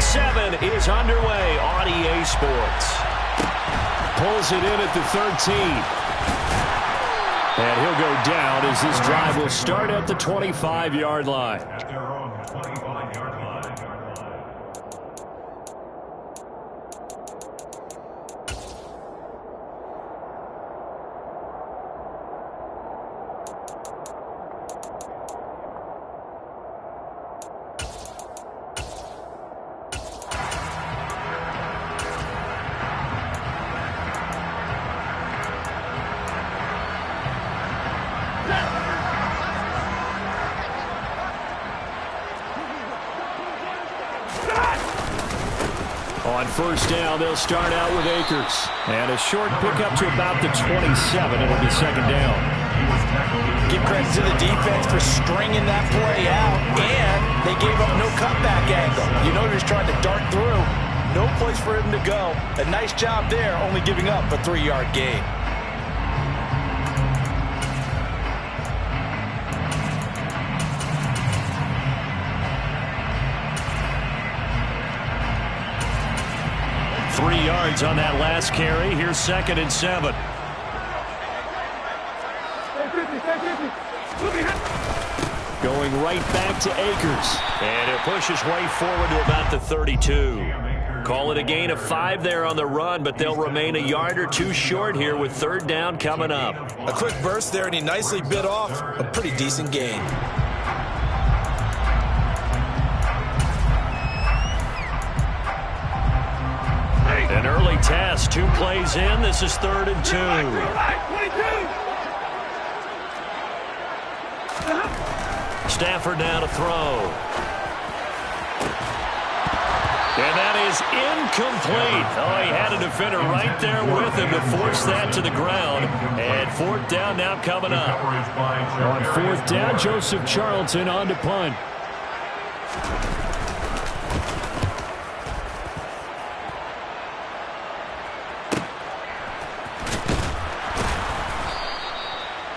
Week 7 is underway on EA Sports. Pulls it in at the 13. And he'll go down as this drive will start at the 25-yard line. On first down, they'll start out with Akers. And a short pickup to about the 27. It'll be second down. Give credit to the defense for stringing that play out. And they gave up no cutback angle. You know, he's trying to dart through. No place for him to go. A nice job there, only giving up a 3-yard gain. On that last carry. Here's second and 7. Going right back to Akers. And he'll push his way forward to about the 32. Call it a gain of 5 there on the run, but they'll remain a yard or two short here with third down coming up. A quick burst there, and he nicely bit off a pretty decent gain. An early test, 2 plays in. This is 3rd and 2. Stafford now to throw. And that is incomplete. Oh, he had a defender right there with him to force that to the ground. And fourth down now coming up. On fourth down, Joseph Charlton on to punt.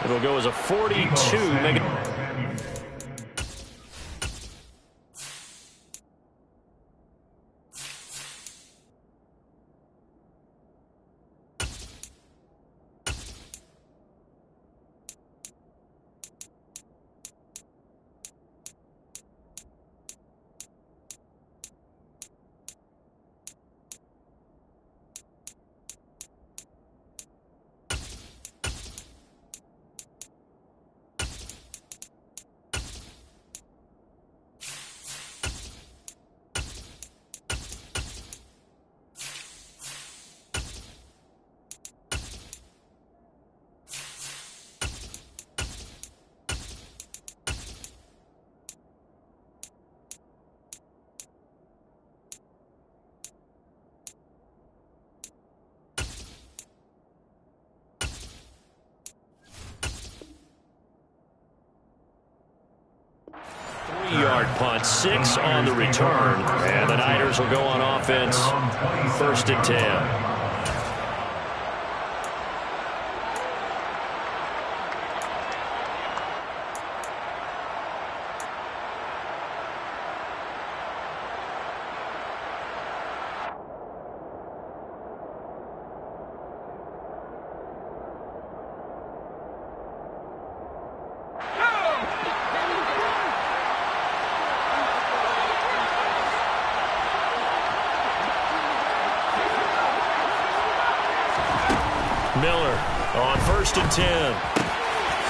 It'll go as a 42. Yard punt, 6 on the return, and the Niners will go on offense, 1st and 10. Miller on 1st and 10.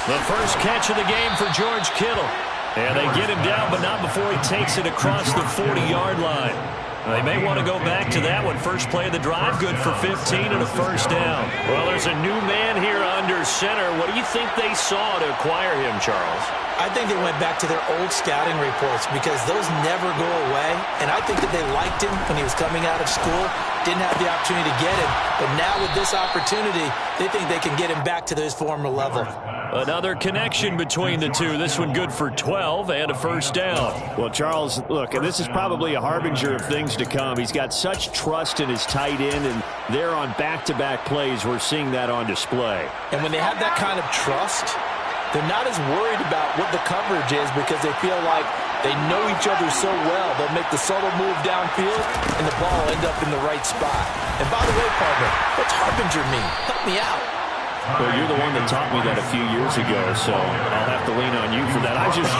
The first catch of the game for George Kittle. And they get him down, but not before he takes it across the 40-yard line. They may want to go back to that one. First play of the drive, good for 15 and a first down. Well, there's a new man here under center. What do you think they saw to acquire him, Charles? I think they went back to their old scouting reports because those never go away. And I think that they liked him when he was coming out of school. Didn't have the opportunity to get him. But now with this opportunity, they think they can get him back to his former level. Another connection between the two. This one good for 12 and a first down. Well, Charles, look, and this is probably a harbinger of things to come. He's got such trust in his tight end, and there on back-to-back plays, we're seeing that on display. And when they have that kind of trust, they're not as worried about what the coverage is because they feel like They know each other so well, they'll make the subtle move downfield, and the ball will end up in the right spot. And by the way, partner, what's harbinger mean? Help me out. Well, you're the one that taught me that a few years ago, so I'll have to lean on you for that. I'm just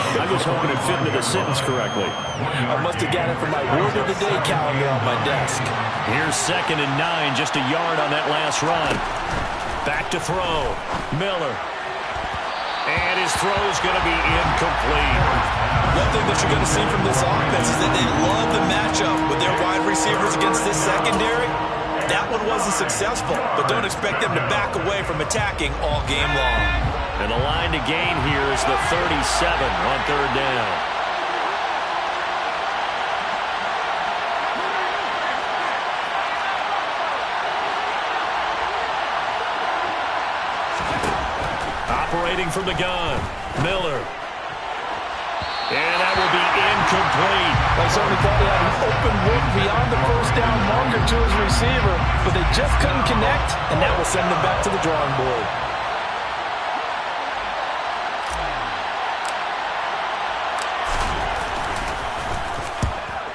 hoping it fit into the sentence correctly. I must have got it from my word of the day calendar on my desk. Here's 2nd and 9, just a yard on that last run. Back to throw. Miller. And his throw's going to be incomplete. One thing that you're going to see from this offense is that they love the matchup with their wide receivers against this secondary. That one wasn't successful, but don't expect them to back away from attacking all game long. And the line to gain here is the 37 on 3rd down. Operating from the gun, Miller. And that will be incomplete. They certainly thought he had an open look beyond the first down marker to his receiver, but they just couldn't connect, and that will send them back to the drawing board.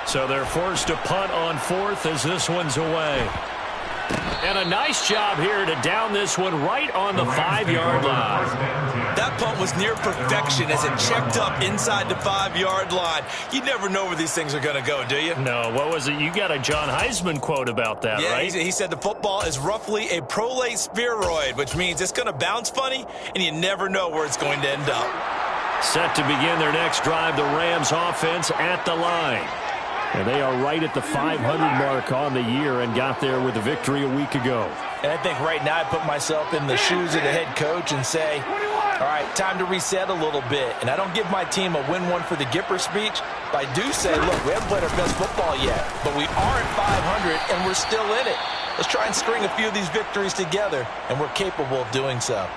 So they're forced to punt on 4th as this one's away. And a nice job here to down this one right on the 5-yard line. That punt was near perfection as it checked up inside the 5-yard line. You never know where these things are going to go, do you? No, what was it? You got a John Heisman quote about that, right? Yeah, he said the football is roughly a prolate spheroid, which means it's going to bounce funny, and you never know where it's going to end up. Set to begin their next drive, the Rams offense at the line. And they are right at the 500 mark on the year and got there with a victory a week ago. And I think right now I put myself in the shoes of the head coach and say, all right, time to reset a little bit. And I don't give my team a win one for the Gipper speech, but I do say, look, we haven't played our best football yet, but we are at 500 and we're still in it. Let's try and string a few of these victories together, and we're capable of doing so.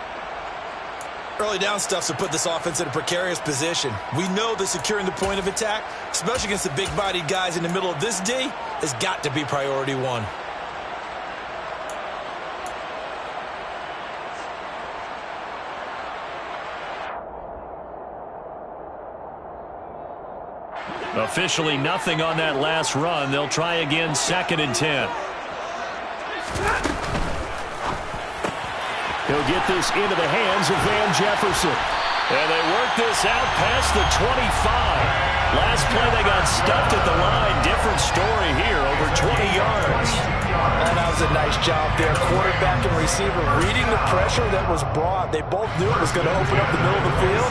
Early down stuffs will put this offense in a precarious position. We know that securing the point of attack, especially against the big-bodied guys in the middle of this D, has got to be priority one. Officially nothing on that last run. They'll try again, 2nd and 10. He'll get this into the hands of Van Jefferson. And they work this out past the 25. Last play they got stuffed at the line. Different story here, over 20 yards. And that was a nice job there. Quarterback and receiver reading the pressure that was brought. They both knew it was going to open up the middle of the field.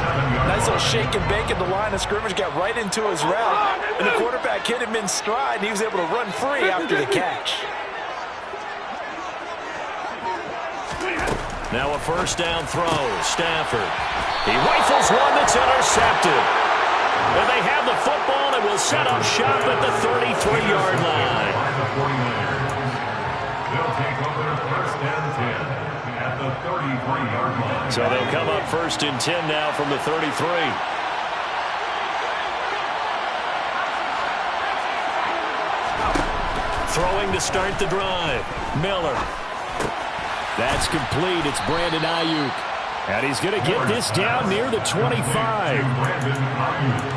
Nice little shake and bake at the line of scrimmage. Got right into his route. And the quarterback hit him in stride, and he was able to run free after the catch. Now a 1st down throw. Stafford. He rifles one that's intercepted. And they have the football and will set up shop at the 33-yard line. They'll take over 1st and 10 at the 33-yard line. So they'll come up 1st and 10 now from the 33. Throwing to start the drive. Miller. That's complete. It's Brandon Ayuk. And he's going to get this down near the 25.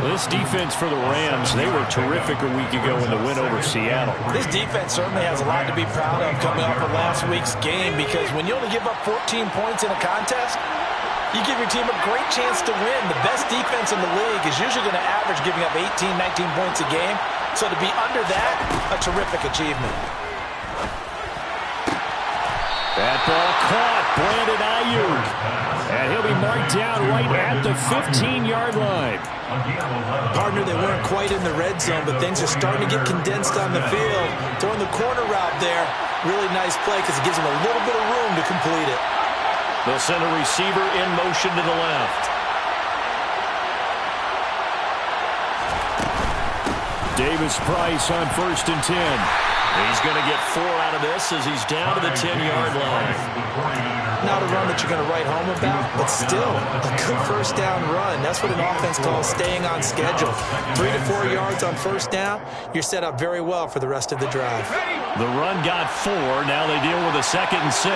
This defense for the Rams, they were terrific a week ago in the win over Seattle. This defense certainly has a lot to be proud of coming off of last week's game, because when you only give up 14 points in a contest, you give your team a great chance to win. The best defense in the league is usually going to average giving up 18, 19 points a game. So to be under that, a terrific achievement. That ball caught, Brandon Ayuk. And he'll be marked down right at the 15-yard line. Partner, they weren't quite in the red zone, but things are starting to get condensed on the field. Throwing the corner route there, really nice play because it gives them a little bit of room to complete it. They'll send a receiver in motion to the left. Davis Price on 1st and 10. He's going to get 4 out of this as he's down to the 10-yard line. Not a run that you're going to write home about, but still a good 1st down run. That's what an offense calls staying on schedule. 3 to 4 yards on 1st down, you're set up very well for the rest of the drive. The run got 4. Now they deal with a 2nd and 6.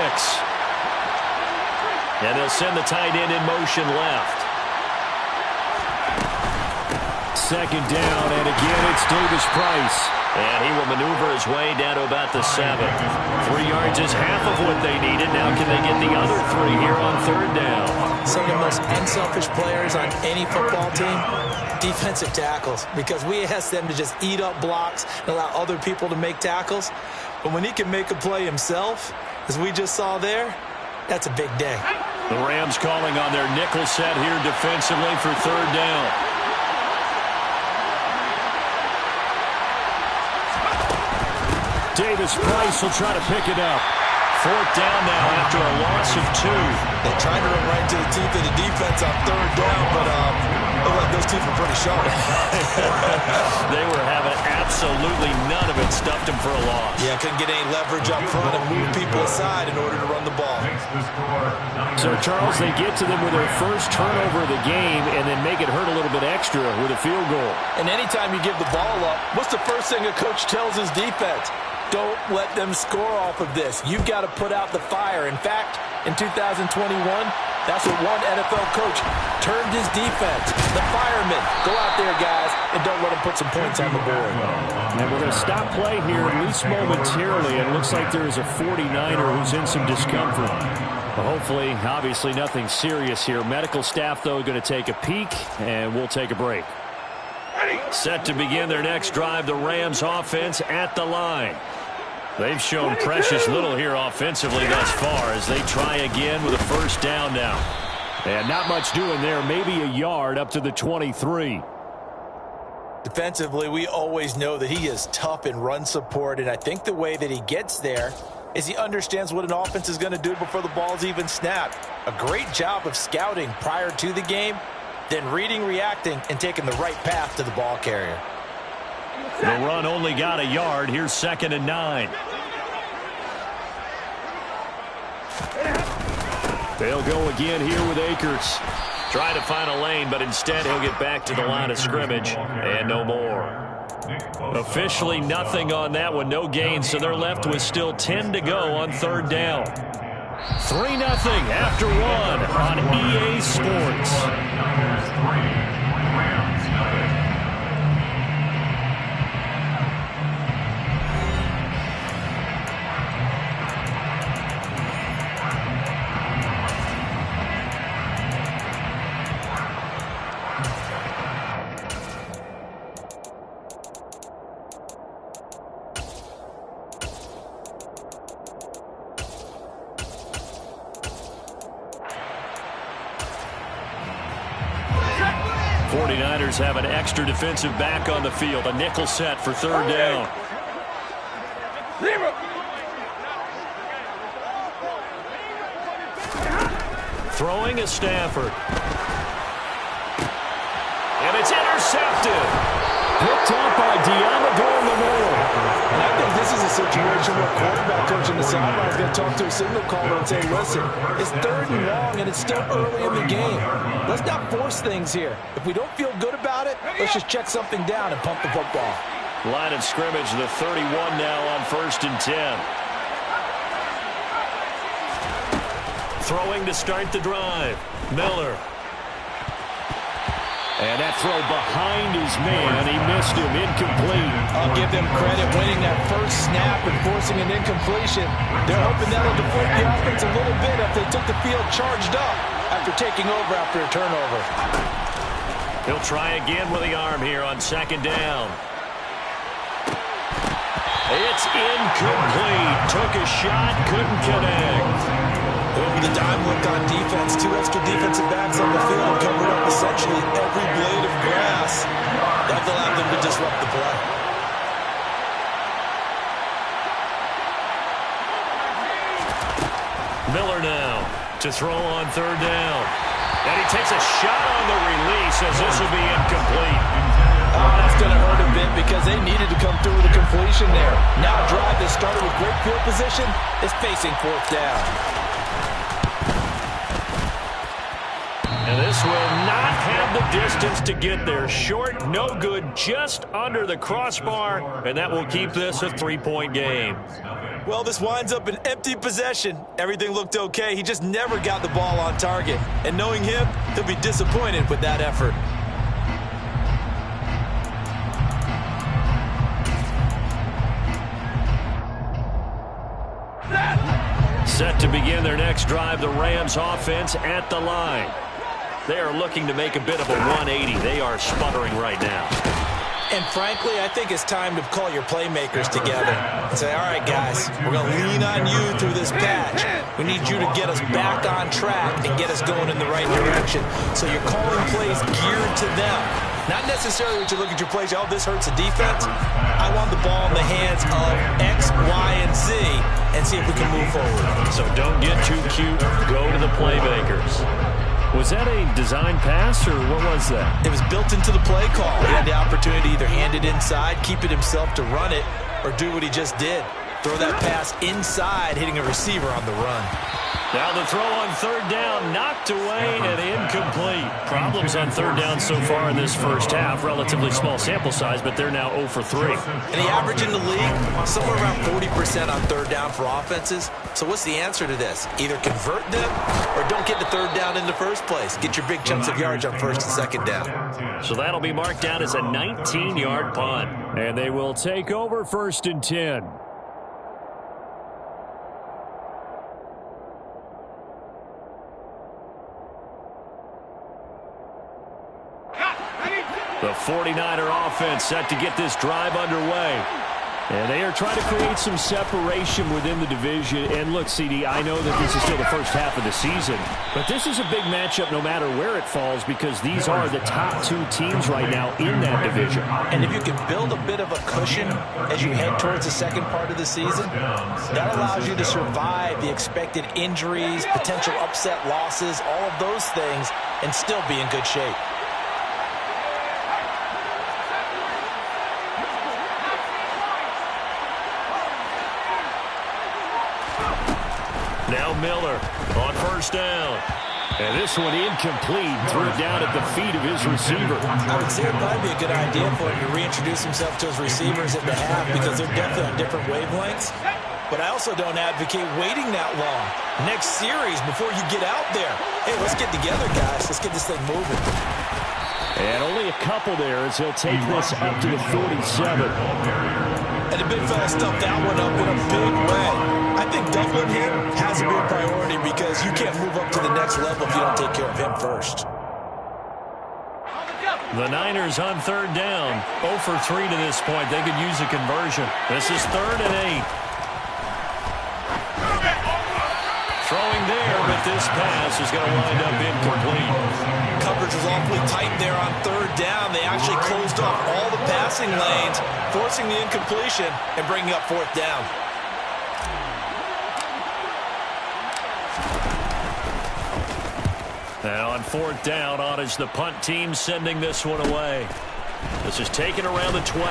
And they'll send the tight end in motion left. Second down, and again it's Davis Price. And he will maneuver his way down to about the 7. 3 yards is half of what they needed. Now can they get the other 3 here on third down? Some of the most unselfish players on any football team, defensive tackles, because we ask them to just eat up blocks and allow other people to make tackles. But when he can make a play himself, as we just saw there, that's a big day. The Rams calling on their nickel set here defensively for third down. Davis Price will try to pick it up. Fourth down now after a loss of 2. They tried to run right to the teeth of the defense on third down, but looked like those teeth were pretty sharp. They were having absolutely none of it. Stuffed him for a loss. Yeah, couldn't get any leverage up front and move people aside in order to run the ball. So, Charles, they get to them with their first turnover of the game and then make it hurt a little bit extra with a field goal. And anytime you give the ball up, what's the first thing a coach tells his defense? Don't let them score off of this. You've got to put out the fire. In fact, in 2021, that's what one NFL coach turned his defense. The firemen. Go out there, guys, and don't let them put some points on the board. And we're going to stop play here, at least momentarily. It looks like there is a 49er who's in some discomfort. But hopefully, obviously, nothing serious here. Medical staff, though, going to take a peek, and we'll take a break. Set to begin their next drive, the Rams offense at the line. They've shown precious little here offensively thus far as they try again with a first down now. And not much doing there, maybe a yard up to the 23. Defensively, we always know that he is tough in run support, and I think the way that he gets there is he understands what an offense is going to do before the ball's even snapped. A great job of scouting prior to the game, then reading, reacting, and taking the right path to the ball carrier. The run only got a yard. Here's 2nd and 9. They'll go again here with Akers. Try to find a lane, but instead he'll get back to the line of scrimmage and no more. Officially nothing on that one, no gain, so they're left with still 10 to go on third down. 3-0 after 1 on EA Sports. 49ers have an extra defensive back on the field. A nickel set for third down. Throwing is Stafford. And it's intercepted. Picked up by Diamador Lenore. And I think this is a situation where quarterback coach in the sideline is going to talk to a signal caller and say, listen, it's 3rd and long and it's still early in the game. Let's not force things here. If we don't feel good about it, let's just check something down and pump the football. Line of scrimmage, the 31 now on 1st and 10. Throwing to start the drive. Miller. And that throw behind his man. He missed him. Incomplete. I'll give them credit winning that first snap and forcing an incompletion. They're hoping that'll deflate the offense a little bit if they took the field charged up after taking over after a turnover. He'll try again with the arm here on 2nd down. It's incomplete. Took a shot, couldn't connect. Over the dime look on defense. 2 extra defensive backs on the field and covered up essentially every blade of grass. That allowed them to disrupt the play. Miller now to throw on 3rd down. And he takes a shot on the release as this will be incomplete. Oh, that's going to hurt a bit because they needed to come through with a completion there. Now a drive that started with great field position is facing 4th down. And this will not have the distance to get there. Short, no good, just under the crossbar, and that will keep this a 3-point game. Well, this winds up an empty possession. Everything looked okay. He just never got the ball on target. And knowing him, he'll be disappointed with that effort. Set to begin their next drive, the Rams offense at the line. They are looking to make a bit of a 180. They are sputtering right now. And frankly, I think it's time to call your playmakers together and say, all right, guys, we're going to lean on you through this patch. We need you to get us back on track and get us going in the right direction. So you're calling plays geared to them. Not necessarily what you look at your plays, oh, this hurts the defense. I want the ball in the hands of X, Y, and Z and see if we can move forward. So don't get too cute. Go to the playmakers. Was that a design pass, or what was that? It was built into the play call. He had the opportunity to either hand it inside, keep it himself to run it, or do what he just did. Throw that pass inside, hitting a receiver on the run. Now the throw on third down, knocked away and incomplete. Problems on third down so far in this first half. Relatively small sample size, but they're now 0 for 3. And the average in the league, somewhere around 40% on third down for offenses. So what's the answer to this? Either convert them or don't get the third down in the first place. Get your big chunks of yards on first and second down. So that'll be marked down as a 19-yard punt. And they will take over 1st and 10. The 49er offense set to get this drive underway. And they are trying to create some separation within the division. And look, CD, I know that this is still the first half of the season, but this is a big matchup no matter where it falls because these are the top 2 teams right now in that division. And if you can build a bit of a cushion as you head towards the second part of the season, that allows you to survive the expected injuries, potential upset losses, all of those things, and still be in good shape. Now Miller on first down. And this one incomplete, threw it down at the feet of his receiver. I would say it would probably be a good idea for him to reintroduce himself to his receivers at the half because they're definitely on different wavelengths. But I also don't advocate waiting that long. Next series, before you get out there, hey, let's get together, guys. Let's get this thing moving. And only a couple there as he'll take this up to the 47. And the big fella stuffed that one up in a big way. I think doubling him has to be a priority because you can't move up to the next level if you don't take care of him first. The Niners on third down. 0 for 3 to this point. They could use a conversion. This is 3rd and 8. Throwing there, but this pass is going to wind up incomplete. Coverage was awfully tight there on third down. They actually closed off all the passing lanes, forcing the incompletion and bringing up 4th down. And on 4th down, on is the punt team sending this one away. This is taken around the 12.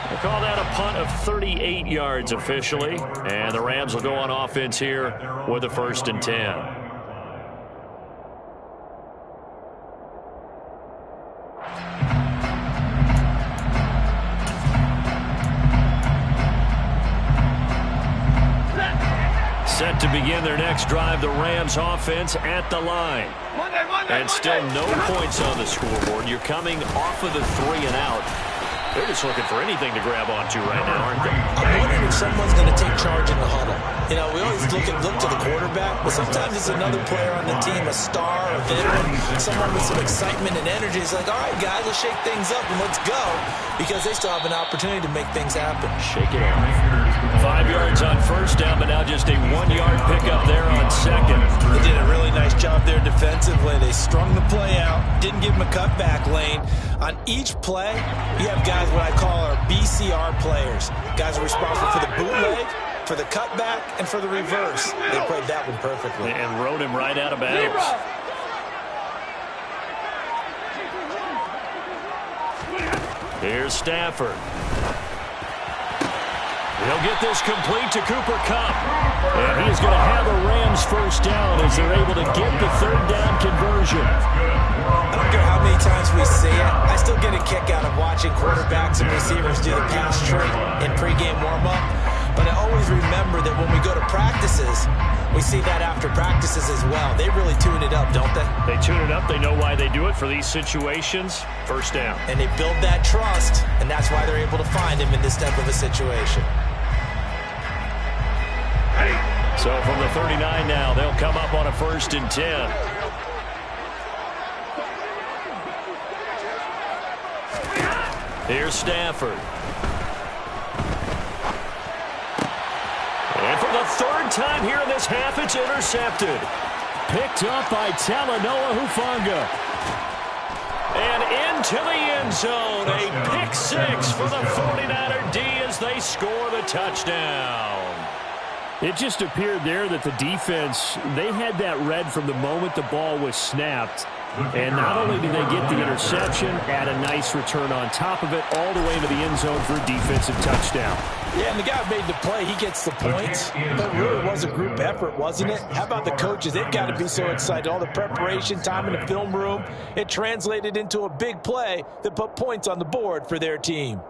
We'll call that a punt of 38 yards officially. And the Rams will go on offense here with a 1st and 10. Set to begin their next drive, the Rams offense at the line. And still no points on the scoreboard. You're coming off of the 3 and out. They're just looking for anything to grab onto right now, aren't they? I'm wondering if someone's going to take charge in the huddle. You know, we always look to the quarterback, but sometimes it's another player on the team, a star, a veteran, someone with some excitement and energy. It's like, all right, guys, let's shake things up and let's go, because they still have an opportunity to make things happen. Shake it off. 5 yards on first down, but now just a 1-yard pickup there on second. They did a really nice job there defensively. They strung the play out, didn't give him a cutback lane. On each play, you have guys what I call our BCR players. Guys are responsible for the bootleg, for the cutback, and for the reverse. They played that one perfectly. And rode him right out of bounds. Here's Stafford. He'll get this complete to Cooper Kupp. And he's going to have a Rams first down as they're able to get the 3rd down conversion. I don't care how many times we see it. I still get a kick out of watching quarterbacks and receivers do the pass tree in pregame warm-up. But I always remember that when we go to practices, we see that after practices as well. They really tune it up, don't they? They tune it up. They know why they do it for these situations. First down. And they build that trust, and that's why they're able to find him in this type of a situation. So from the 39 now, they'll come up on a 1st and 10. Here's Stafford. And for the 3rd time here in this half, it's intercepted. Picked up by Talanoa Hufanga. And into the end zone. A pick 6 for the 49er D as they score the touchdown. It just appeared there that the defense, they had that read from the moment the ball was snapped. And not only did they get the interception, add a nice return on top of it, all the way into the end zone for a defensive touchdown. Yeah, and the guy who made the play, he gets the points. That really was a group effort, wasn't it? How about the coaches? They've got to be so excited. All the preparation time in the film room, it translated into a big play that put points on the board for their team.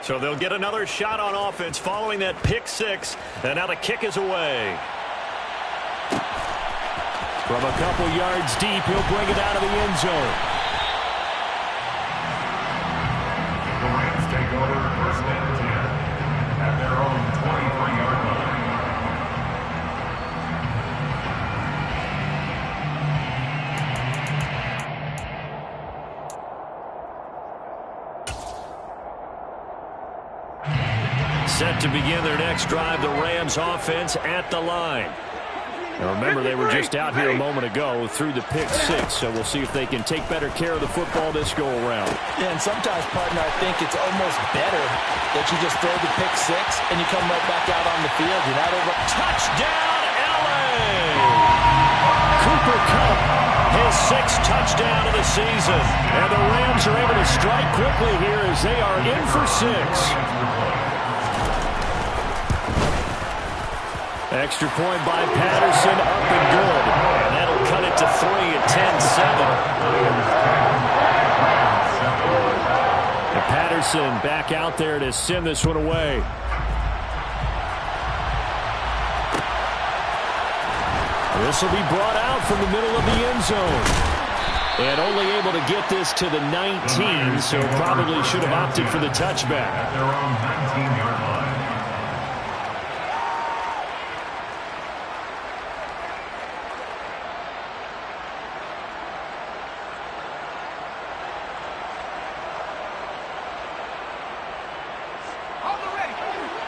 So they'll get another shot on offense following that pick 6. And now the kick is away. From a couple yards deep, he'll bring it out of the end zone. The Rams take over 1st and 10 at their own 23-yard line. Set to begin their next drive, the Rams offense at the line. Now remember, they were just out here a moment ago through the pick 6, so we'll see if they can take better care of the football this go-around. Yeah, and sometimes, partner, I think it's almost better that you just throw the pick 6 and you come right back out on the field. You're not over. Touchdown, L.A.! Cooper Kupp, his 6th touchdown of the season. And the Rams are able to strike quickly here as they are in for 6. Extra point by Patterson, up and good. And that'll cut it to 3 at 10-7. And Patterson back out there to send this one away. This will be brought out from the middle of the end zone. And only able to get this to the 19, so probably should have opted for the touchback. At their own 19-yard line.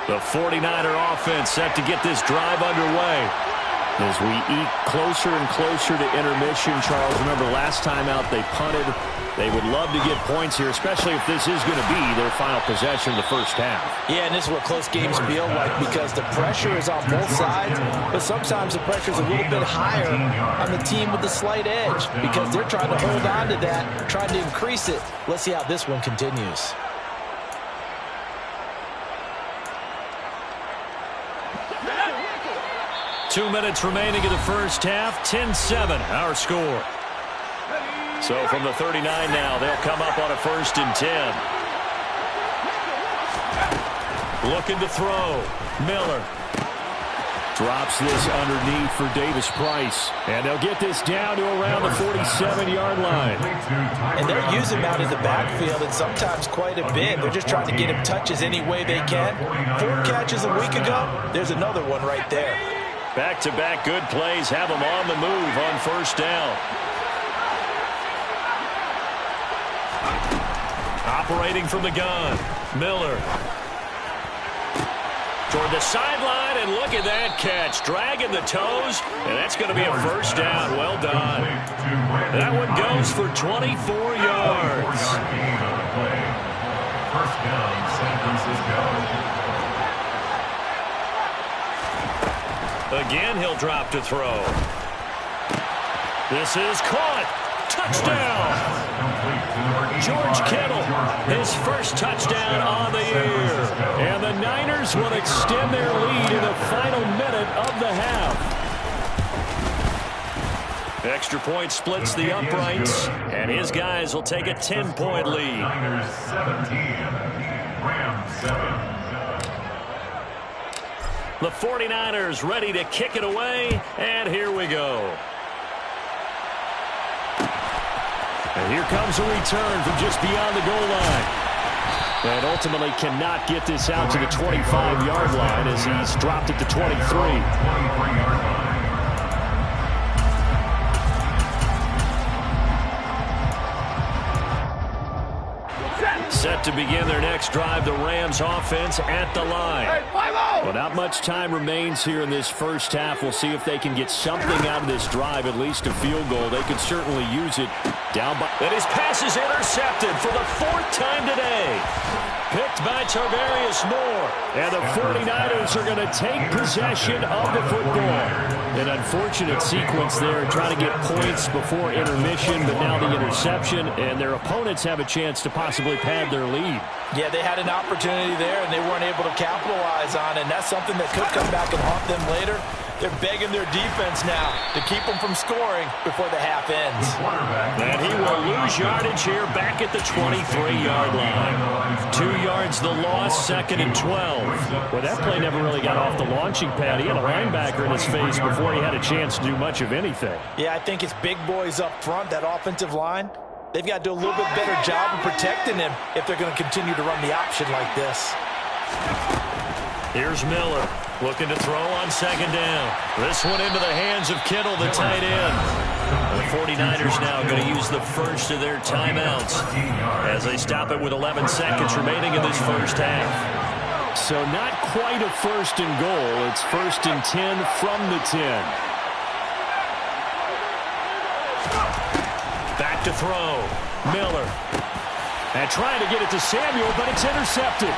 The 49er offense set to get this drive underway. As we eat closer and closer to intermission, Charles, remember last time out they punted. They would love to get points here, especially if this is going to be their final possession of the first half. Yeah, and this is what close games feel like because the pressure is on both sides, but sometimes the pressure is a little bit higher on the team with the slight edge because they're trying to hold on to that, trying to increase it. Let's see how this one continues. Two minutes remaining in the first half. 10-7, our score. So from the 39 now, they'll come up on a 1st and 10. Looking to throw. Miller. Drops this underneath for Davis Price. And they'll get this down to around the 47-yard line. And they're using him out in the backfield, and sometimes quite a bit. They're just trying to get him touches any way they can. 4 catches a week ago. There's another one right there. Back-to-back good plays have them on the move on 1st down. Operating from the gun. Miller. Toward the sideline, and look at that catch. Dragging the toes, and that's going to be a 1st down. Well done. That one goes for 24 yards. 1st down, San Francisco. Again, he'll drop to throw. This is caught. Touchdown. George Kittle, his 1st touchdown on the year. And the Niners will extend their lead in the final minute of the half. Extra point splits the uprights, and his guys will take a 10-point lead. Niners 17, Rams 7. The 49ers ready to kick it away, and here we go. And here comes a return from just beyond the goal line. And ultimately cannot get this out to the 25-yard line as he's dropped at the 23. 23-yard line. Set to begin their next drive, the Rams offense at the line. Well, not much time remains here in this first half. We'll see if they can get something out of this drive, at least a field goal. They could certainly use it. Down by... And his pass is intercepted for the 4th time today. Picked by Tarvarius Moore. And the 49ers are going to take possession of the football. An unfortunate sequence there, trying to get points before intermission, but now the interception, and their opponents have a chance to possibly pad their lead. Yeah, they had an opportunity there, and they weren't able to capitalize on it, and that's something that could come back and haunt them later. They're begging their defense now to keep them from scoring before the half ends. And he will lose yardage here back at the 23-yard line. 2 yards the loss, 2nd and 12. Well, that play never really got off the launching pad. He had a linebacker in his face before he had a chance to do much of anything. Yeah, I think it's big boys up front, that offensive line. They've got to do a little bit better job of protecting him if they're going to continue to run the option like this. Here's Miller looking to throw on 2nd down. This one into the hands of Kittle, the tight end. The 49ers now going to use the first of their timeouts as they stop it with 11 seconds remaining in this first half. So not quite a 1st and goal. It's 1st and 10 from the 10. Back to throw. Miller. And trying to get it to Samuel, but it's intercepted.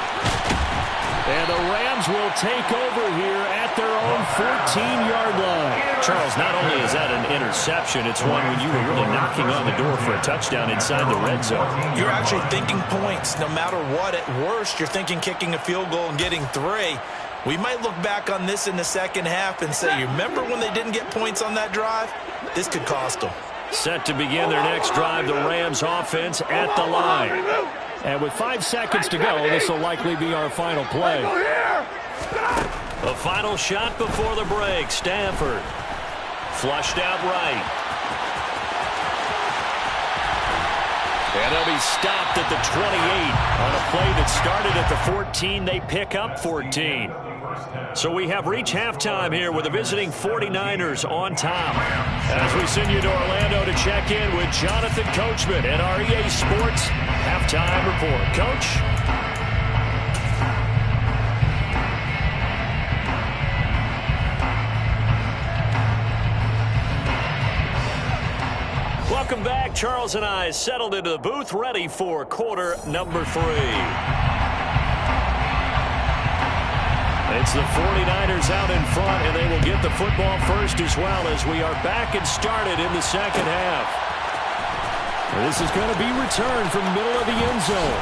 And the Rams will take over here at their own 14-yard line. Charles, not only is that an interception, it's one when you were really knocking on the door for a touchdown inside the red zone. You're actually thinking points no matter what. At worst, you're thinking kicking a field goal and getting 3. We might look back on this in the second half and say, you remember when they didn't get points on that drive? This could cost them. Set to begin their next drive, the Rams offense at the line. And with 5 seconds to go, this will likely be our final play. The final shot before the break. Stanford flushed out right. And they'll be stopped at the 28. On a play that started at the 14, they pick up 14. So we have reached halftime here with the visiting 49ers on top. As we send you to Orlando to check in with Jonathan Coachman at our EA Sports Halftime Report. Coach? Welcome back. Charles and I settled into the booth, ready for quarter number 3. It's the 49ers out in front, and they will get the football first as well as we are back and started in the second half. This is going to be returned from middle of the end zone.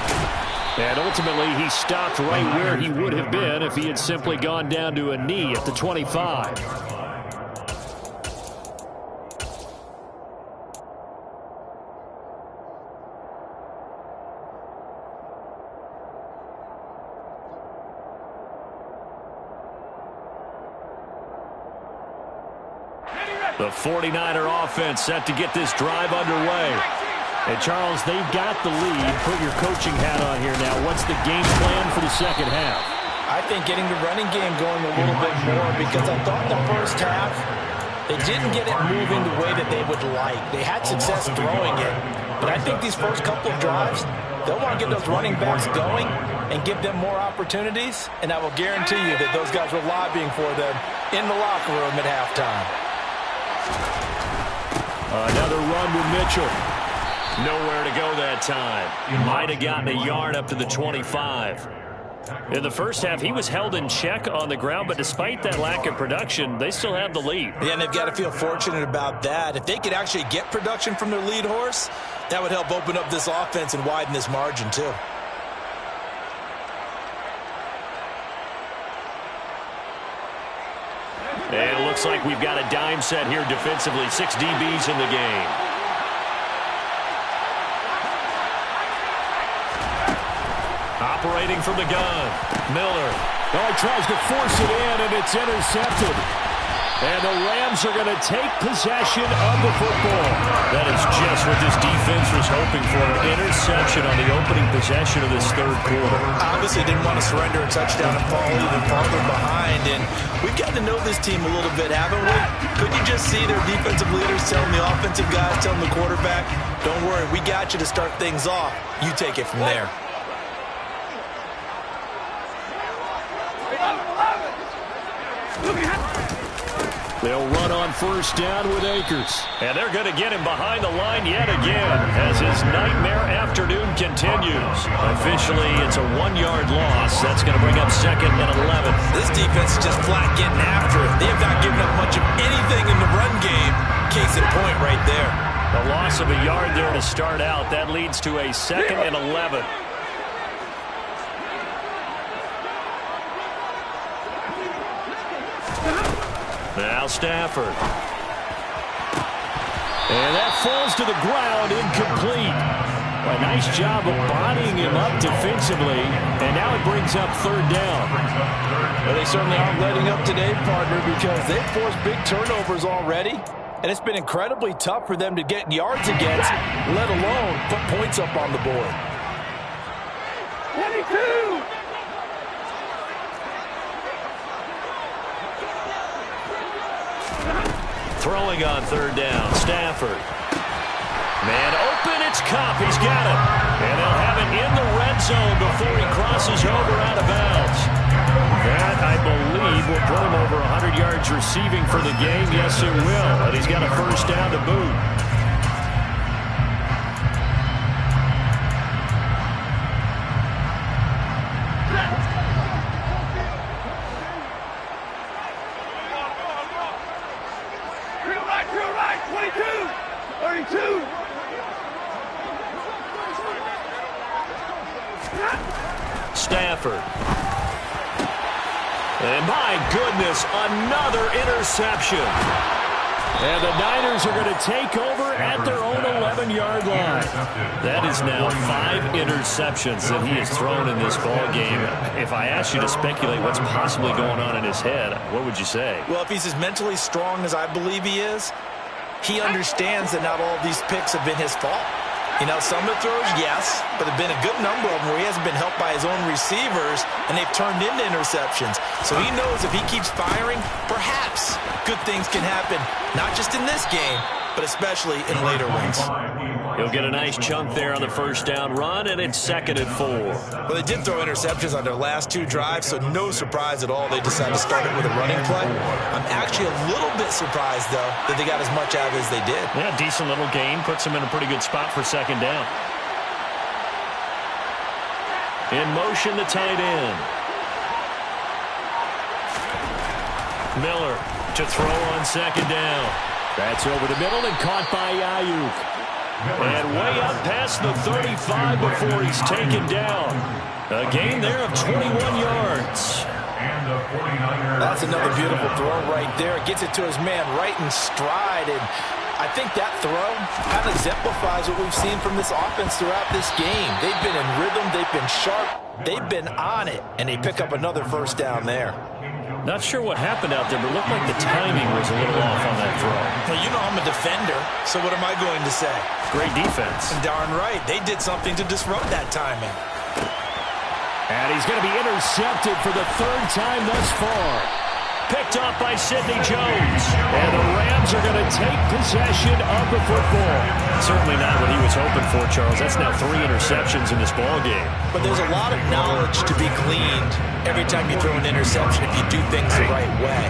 And ultimately, he stopped right where he would have been if he had simply gone down to a knee at the 25. The 49er offense set to get this drive underway. And, Charles, they've got the lead. Put your coaching hat on here now. What's the game plan for the second half? I think getting the running game going a little bit more, because I thought the first half they didn't get it moving the way that they would like. They had success throwing it. But I think these first couple of drives, they'll want to get those running backs going and give them more opportunities. And I will guarantee you that those guys were lobbying for them in the locker room at halftime. Another run with Mitchell. Nowhere to go that time. Might have gotten a yard up to the 25. In the first half, he was held in check on the ground, but despite that lack of production, they still have the lead. Yeah, and they've got to feel fortunate about that. If they could actually get production from their lead horse, that would help open up this offense and widen this margin too. And it looks like we've got a dime set here defensively. 6 DBs in the game. operating from the gun. Miller. Oh, he tries to force it in, and it's intercepted. And the Rams are going to take possession of the football. That is just what this defense was hoping for. An interception on the opening possession of this third quarter. Obviously didn't want to surrender a touchdown and fall even farther behind. And we've gotten to know this team a little bit, haven't we? Couldn't you just see their defensive leaders telling the offensive guys, telling the quarterback, don't worry, we got you to start things off. You take it from there. They'll run on first down with Akers. And they're going to get him behind the line yet again as his nightmare afternoon continues. Officially, it's a 1-yard loss. That's going to bring up 2nd and 11. This defense is just flat getting after it. They have not given up much of anything in the run game. Case in point right there. The loss of a yard there to start out. That leads to a 2nd and 11. Now Stafford. And that falls to the ground, incomplete. A nice job of bodying him up defensively, and now it brings up 3rd down. Well, they certainly aren't letting up today, partner, because they've forced big turnovers already, and it's been incredibly tough for them to get yards against, let alone put points up on the board. 22! Throwing on 3rd down, Stafford. Man open, it's Kupp. He's got it. And they'll have it in the red zone before he crosses over out of bounds. That, I believe, will put him over 100 yards receiving for the game. Yes, it will. And he's got a first down to boot. Stafford. And my goodness, another interception. And the Niners are going to take over at their own 11-yard line. That is now 5 interceptions that he has thrown in this ball game. If I asked you to speculate what's possibly going on in his head, what would you say? Well, if he's as mentally strong as I believe he is, he understands that not all of these picks have been his fault. You know, some of the throws, yes, but there have been a good number of them where he hasn't been helped by his own receivers, and they've turned into interceptions. So he knows if he keeps firing, perhaps good things can happen, not just in this game, but especially in later ones. He'll get a nice chunk there on the first down run, and it's 2nd and 4. Well, they did throw interceptions on their last 2 drives, so no surprise at all they decided to start it with a running play. I'm actually a little bit surprised, though, that they got as much out of it as they did. Yeah, decent little gain. Puts them in a pretty good spot for 2nd down. In motion, the tight end. Miller to throw on 2nd down. That's over the middle and caught by Ayuk. And way up past the 35 before he's taken down. A gain there of 21 yards. That's another beautiful throw right there. Gets it to his man right in stride. And I think that throw kind of exemplifies what we've seen from this offense throughout this game. They've been in rhythm. They've been sharp. They've been on it. And they pick up another first down there. Not sure what happened out there, but looked like the timing was a little off on that throw. Well, you know I'm a defender, so what am I going to say? Great defense. And darn right, they did something to disrupt that timing. And he's going to be intercepted for the 3rd time thus far. Picked off by Sidney Jones. And the Rams are going to take possession of the football. Certainly not what he was hoping for, Charles. That's now 3 interceptions in this ball game. But there's a lot of knowledge to be gleaned every time you throw an interception if you do things the right way.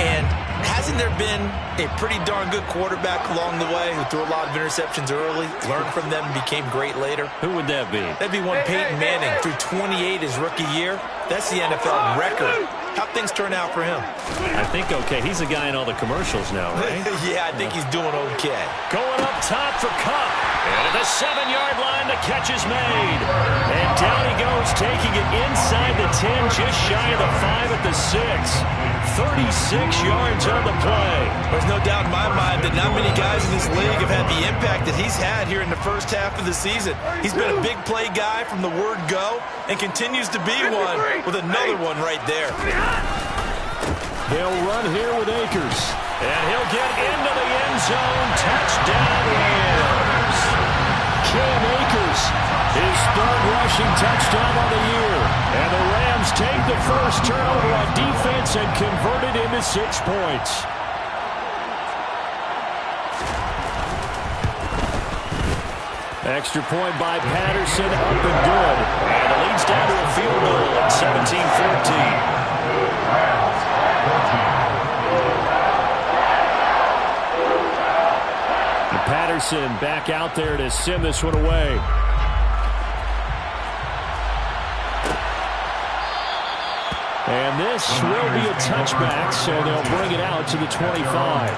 And hasn't there been a pretty darn good quarterback along the way who threw a lot of interceptions early, learned from them, and became great later? Who would that be? That'd be one Peyton Manning. Threw 28 his rookie year. That's the NFL record. How'd things turn out for him? I think okay. He's the guy in all the commercials now, right? Yeah, I think he's doing okay. Going up top for Kupp. And at the 7-yard line, the catch is made. And down he goes, taking it inside the 10, just shy of the 5 at the 6. 36 yards on the play. There's no doubt in my mind that not many guys in this league have had the impact that he's had here in the first half of the season. He's been a big play guy from the word go and continues to be one with another one right there. They'll run here with Akers. And he'll get into the end zone. Touchdown, Rams. Cam Akers, his third rushing touchdown of the year. And the Rams take the first turnover on defense and convert it into 6 points. Extra point by Patterson, up and good. And it leads down to a field goal at 17-14. Patterson back out there to send this one away. And this will be a touchback, so they'll bring it out to the 25.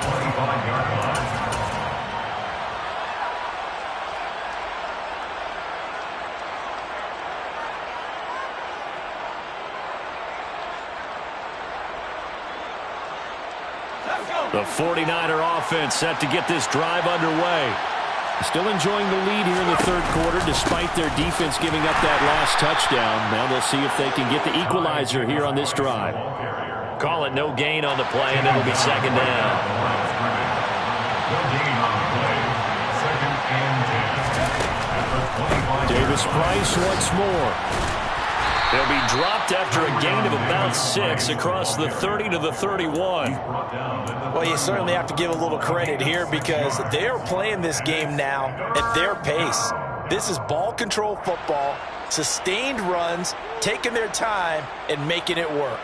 The 49er offense set to get this drive underway. Still enjoying the lead here in the third quarter despite their defense giving up that last touchdown. Now they'll see if they can get the equalizer here on this drive. Call it no gain on the play, and it'll be second down. Davis Price once more. They'll be dropped after a gain of about 6 across the 30 to the 31. Well, you certainly have to give a little credit here because they are playing this game now at their pace. This is ball control football, sustained runs, taking their time, and making it work.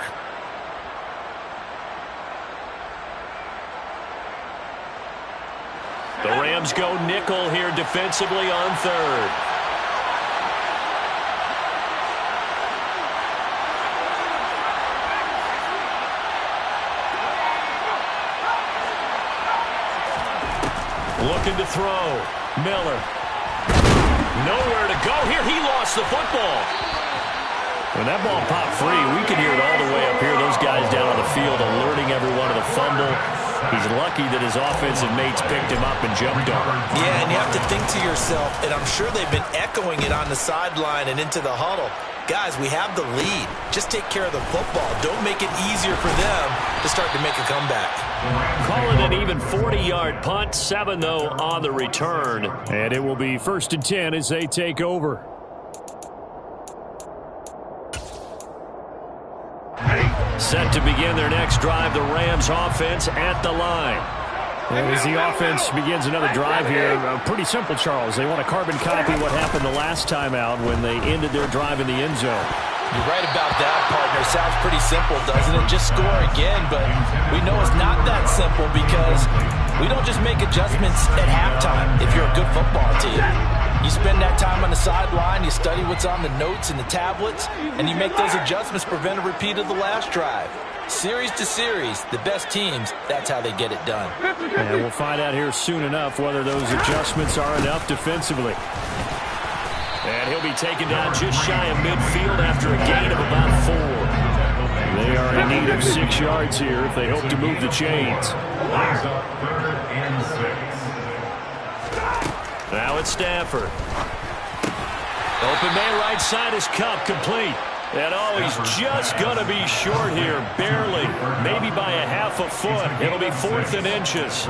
The Rams go nickel here defensively on third. Looking to throw. Miller. Nowhere to go here. He lost the football. When that ball popped free, we could hear it all the way up here. Those guys down on the field alerting everyone of the fumble. He's lucky that his offensive mates picked him up and jumped on him. Yeah, and you have to think to yourself, and I'm sure they've been echoing it on the sideline and into the huddle. Guys, we have the lead. Just take care of the football. Don't make it easier for them to start to make a comeback. Call it an even 40-yard punt. 7, though, on the return. And it will be 1st and 10 as they take over. Set to begin their next drive, the Rams offense at the line. And as the offense begins another drive here, pretty simple, Charles. They want to carbon copy what happened the last time out when they ended their drive in the end zone. You're right about that, partner. Sounds pretty simple, doesn't it? Just score again, but we know it's not that simple because we don't just make adjustments at halftime if you're a good football team. You spend that time on the sideline, you study what's on the notes and the tablets, and you make those adjustments to prevent a repeat of the last drive. Series to series, the best teams, that's how they get it done. And we'll find out here soon enough whether those adjustments are enough defensively. And he'll be taken down just shy of midfield after a gain of about 4. They are in need of 6 yards here if they hope to move the chains. Now it's Stafford. Open man right side is Kupp, complete. And oh, he's just going to be short here, barely, maybe by a half a foot. It'll be 4th and inches.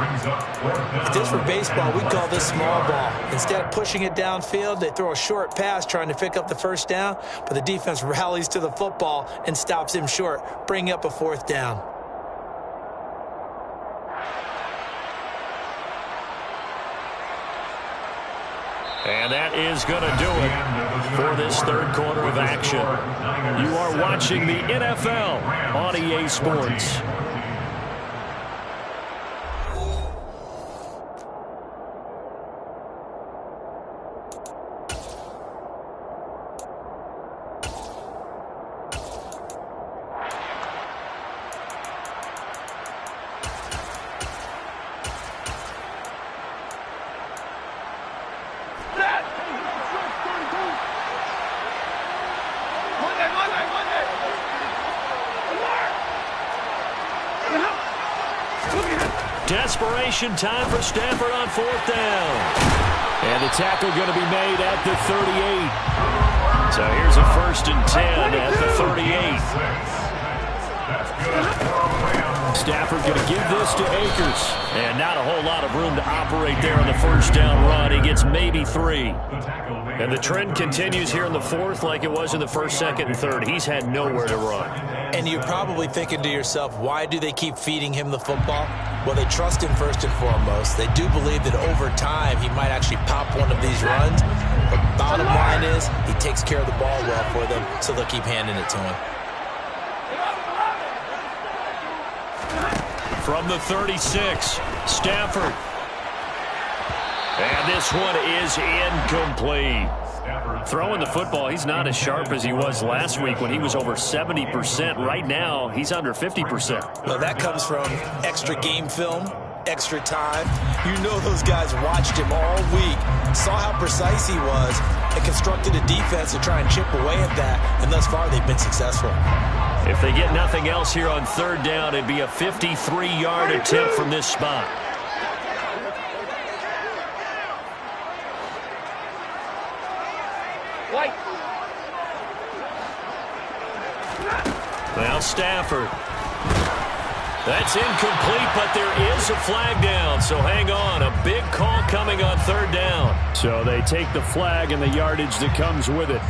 If this were baseball, we'd call this small ball. Instead of pushing it downfield, they throw a short pass trying to pick up the first down, but the defense rallies to the football and stops him short, bringing up a 4th down. And that is going to do it for this third quarter of action. You are watching the NFL on EA Sports. Desperation time for Stafford on 4th down. And the tackle going to be made at the 38. So here's a 1st and 10 at the 38. Stafford going to give this to Akers. And not a whole lot of room to operate there on the 1st down run. He gets maybe 3. And the trend continues here in the 4th like it was in the 1st, 2nd, and 3rd. He's had nowhere to run. And you're probably thinking to yourself, why do they keep feeding him the football? Well, they trust him first and foremost. They do believe that over time he might actually pop one of these runs. But bottom line is he takes care of the ball well for them, so they'll keep handing it to him. From the 36, Stafford. And this one is incomplete. Throwing the football, he's not as sharp as he was last week when he was over 70%. Right now, he's under 50%. Well, that comes from extra game film, extra time. You know those guys watched him all week, saw how precise he was, and constructed a defense to try and chip away at that, and thus far they've been successful. If they get nothing else here on 3rd down, it'd be a 53-yard attempt from this spot. Now Stafford. That's incomplete, but there is a flag down, so hang on. A big call coming on 3rd down. So they take the flag and the yardage that comes with it.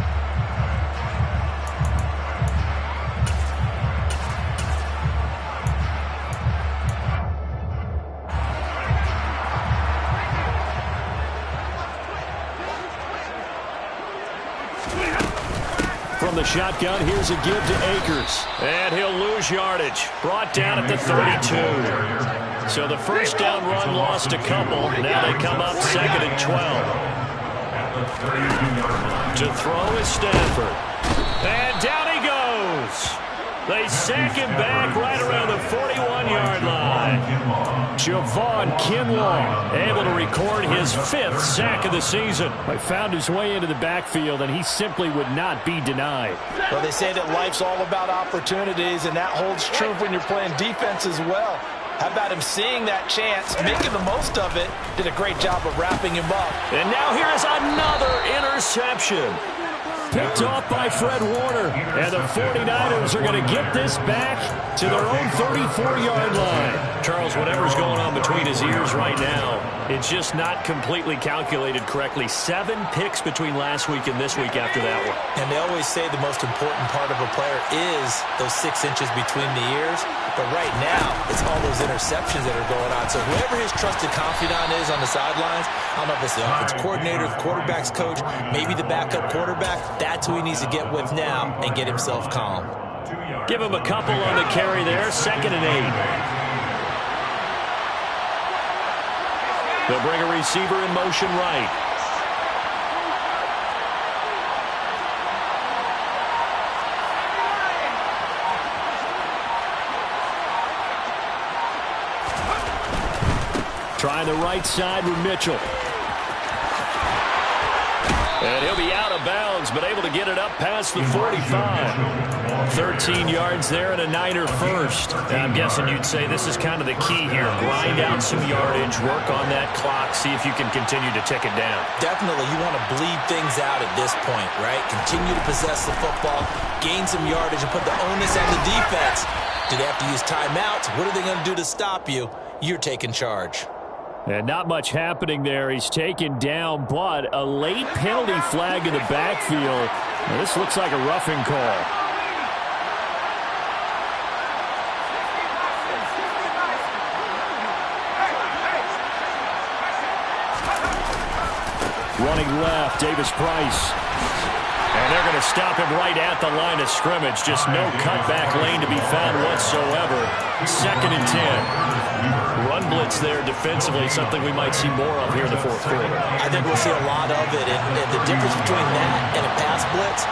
From the shotgun, here's a give to Akers. And he'll lose yardage. Brought down at the 32. So the 1st down run lost a couple. Now they come up 2nd and 12. To throw is Stafford. And down he goes. They sack him back right around the 41-yard line. Javon Kinlaw able to record his 5th sack of the season. He found his way into the backfield, and he simply would not be denied. Well, they say that life's all about opportunities, and that holds true when you're playing defense as well. How about him seeing that chance, making the most of it, did a great job of wrapping him up. And now here is another interception. Picked off by Fred Warner. And the 49ers are going to get this back to their own 34-yard line. Charles, whatever's going on between his ears right now, it's just not completely calculated correctly. 7 picks between last week and this week after that one. And they always say the most important part of a player is those 6 inches between the ears. But right now, it's all those interceptions that are going on. So whoever his trusted confidant is on the sidelines, I don't know if it's the offensive coordinator, the quarterback's coach, maybe the backup quarterback, that's who he needs to get with now and get himself calm. Give him a couple on the carry there, 2nd and 8. They'll bring a receiver in motion right. Trying the right side with Mitchell. And he'll be out of bounds, but able to get it up past the 45. 13 yards there and a Niner first. And I'm guessing you'd say this is kind of the key here. Grind out some yardage, work on that clock, see if you can continue to tick it down. Definitely, you want to bleed things out at this point, right? Continue to possess the football, gain some yardage, and put the onus on the defense. Do they have to use timeouts? What are they going to do to stop you? You're taking charge. And not much happening there. He's taken down, but a late penalty flag in the backfield. Now, this looks like a roughing call. Running left, Davis Price. And they're going to stop him right at the line of scrimmage. Just no cutback lane to be found whatsoever. 2nd and 10. Run blitz there defensively, something we might see more of here in the 4th quarter. I think we'll see a lot of it. And the difference between that and a pass blitz,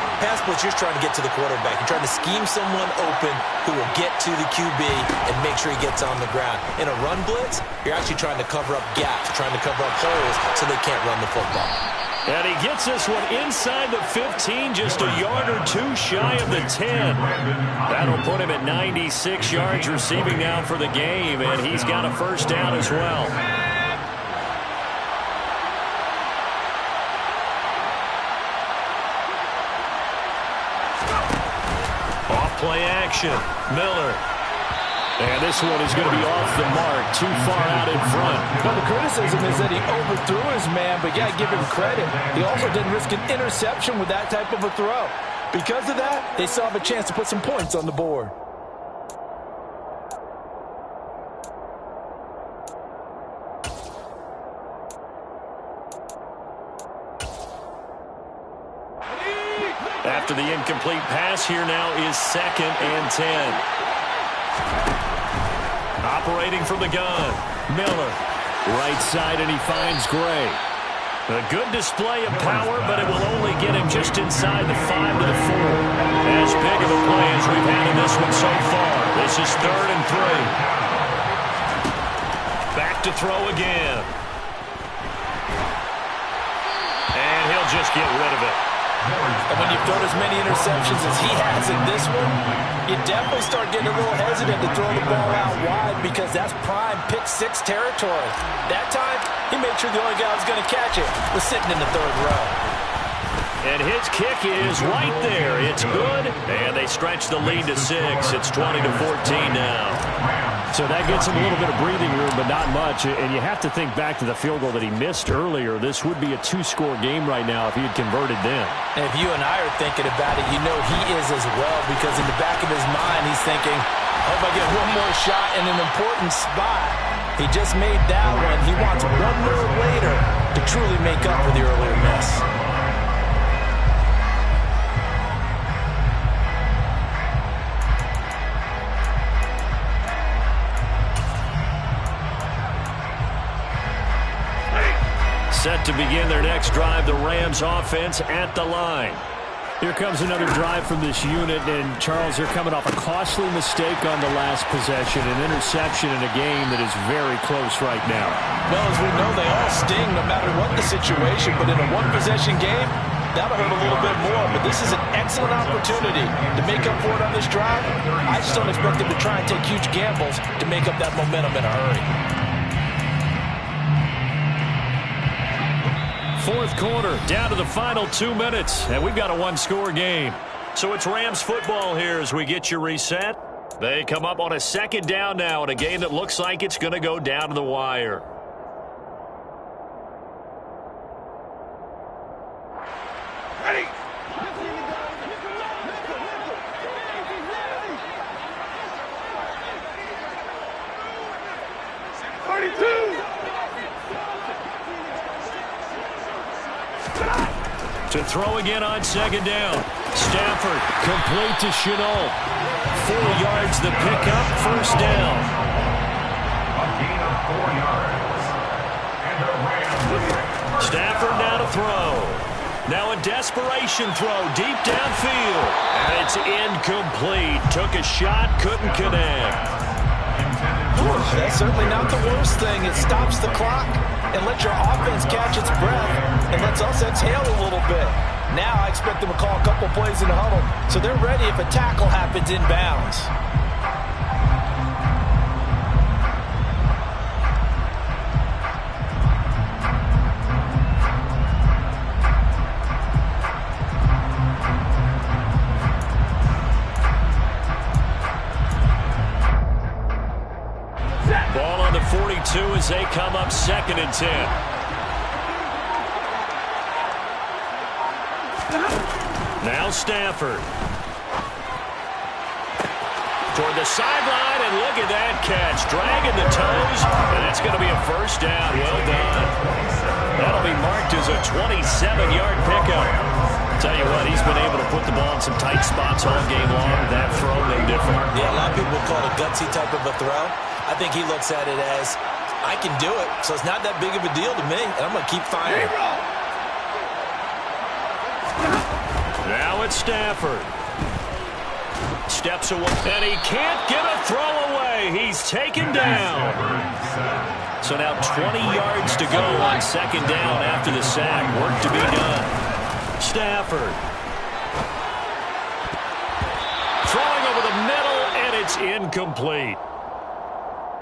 you're trying to get to the quarterback. You're trying to scheme someone open who will get to the QB and make sure he gets on the ground. In a run blitz, you're actually trying to cover up gaps, trying to cover up holes so they can't run the football. And he gets this one inside the 15, just a yard or two shy of the 10. That'll put him at 96 yards receiving now for the game, and he's got a first down as well. Off-play action. Miller. And this one is going to be off the mark, too far out in front. Well, the criticism is that he overthrew his man, but you got to give him credit. He also didn't risk an interception with that type of a throw. Because of that, they still have a chance to put some points on the board. After the incomplete pass, here now is 2nd and 10. Operating from the gun, Miller. Right side, and he finds Gray. A good display of power, but it will only get him just inside the 5 to the 4. As big of a play as we've had in this one so far. This is 3rd and 3. Back to throw again. And he'll just get rid of it. And when you've thrown as many interceptions as he has in this one, you definitely start getting a little hesitant to throw the ball out wide because that's prime pick 6 territory. That time, he made sure the only guy who was going to catch it was sitting in the 3rd row. And his kick is right there. It's good, and they stretch the lead to 6. It's 20 to 14 now. So that gets him a little bit of breathing room, but not much. And you have to think back to the field goal that he missed earlier. This would be a 2-score game right now if he had converted then. And if you and I are thinking about it, you know he is as well, because in the back of his mind, he's thinking, I hope I get one more shot in an important spot. He just made that one. He wants one more later to truly make up for the earlier miss. Set to begin their next drive, the Rams offense at the line. Here comes another drive from this unit, and Charles, they're coming off a costly mistake on the last possession, an interception in a game that is very close right now. Well, as we know, they all sting no matter what the situation, but in a one-possession game, that'll hurt a little bit more. But this is an excellent opportunity to make up for it on this drive. I just don't expect them to try and take huge gambles to make up that momentum in a hurry. 4th quarter, down to the final 2 minutes, and we've got a 1-score game. So it's Rams football here as we get you reset. They come up on a 2nd down now in a game that looks like it's going to go down to the wire. Ready. To throw again on 2nd down. Stafford complete to Shenault. 4 yards the pickup, 1st down. A gain of 4 yards. And the Rams. Stafford now to throw. Now a desperation throw deep downfield. And it's incomplete. Took a shot, couldn't connect. That's certainly not the worst thing. It stops the clock and lets your offense catch its breath and lets us exhale a little bit. Now I expect them to call a couple plays in the huddle so they're ready if a tackle happens inbounds. Ball on the 42 as they come up 2nd and 10. Now Stafford. Toward the sideline, and look at that catch. Dragging the toes, and that's going to be a 1st down. Well done. That'll be marked as a 27-yard pickup. Tell you what, he's been able to put the ball in some tight spots all game long. That throw, no different. Yeah, a lot of people would call it a gutsy type of a throw. I think he looks at it as, I can do it, so it's not that big of a deal to me, and I'm going to keep firing. Now it's Stafford. Steps away, and he can't get a throw away. He's taken down. So now 20 yards to go on second down after the sack. Work to be done. Stafford. Throwing over the middle, and it's incomplete.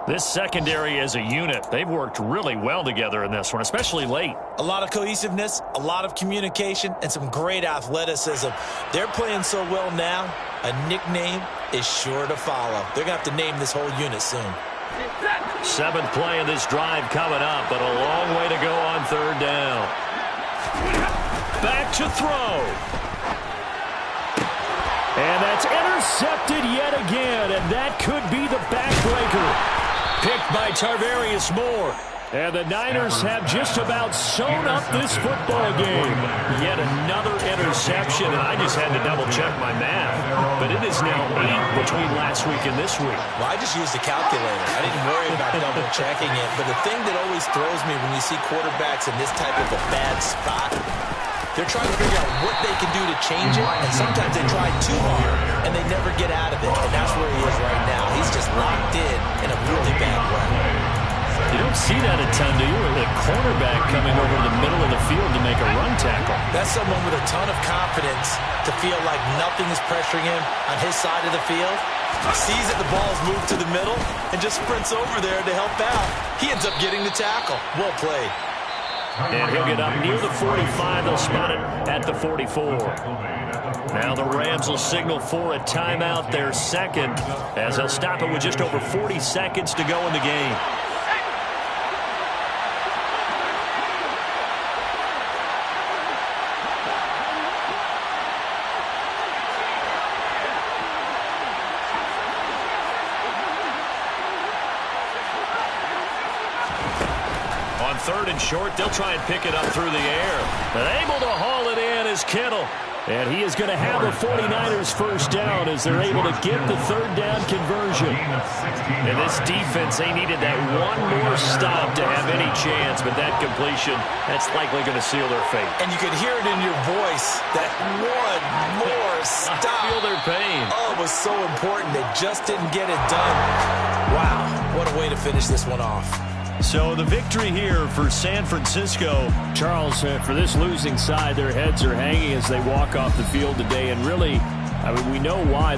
This secondary as a unit, they've worked really well together in this one, especially late. A lot of cohesiveness, a lot of communication, and some great athleticism. They're playing so well now, a nickname is sure to follow. They're going to have to name this whole unit soon. 7th play of this drive coming up, but a long way to go on third down. Back to throw. And that's intercepted yet again, and that could be the backbreaker. Picked by Tarvarius Moore. And the Niners have just about sewn up this football game. Yet another interception, and I just had to double-check my math. But it is now 8 between last week and this week. Well, I just used the calculator. I didn't worry about double-checking it. But the thing that always throws me when you see quarterbacks in this type of a bad spot, they're trying to figure out what they can do to change it, and sometimes they try too hard, and they never get out of it. And that's where he is right now. He's just locked in a really bad way. You don't see that a ton, do you? With a cornerback coming over to the middle of the field to make a run tackle. That's someone with a ton of confidence to feel like nothing is pressuring him on his side of the field. Sees that the ball's moved to the middle and just sprints over there to help out. He ends up getting the tackle. Well played. And he'll get up near the 45. They'll spot it at the 44. Now the Rams will signal for a timeout, their second, as they'll stop it with just over 40 seconds to go in the game. On 3rd and short, they'll try and pick it up through the air. But able to haul it in is Kittle. And he is going to have the 49ers first down as they're able to get the third down conversion. And this defense, they needed that one more stop to have any chance, but that completion, that's likely going to seal their fate. And you could hear it in your voice, that one more stop. I feel their pain. Oh, it was so important. They just didn't get it done. Wow, what a way to finish this one off. So the victory here for San Francisco. Charles, for this losing side, their heads are hanging as they walk off the field today. And really, I mean, we know why.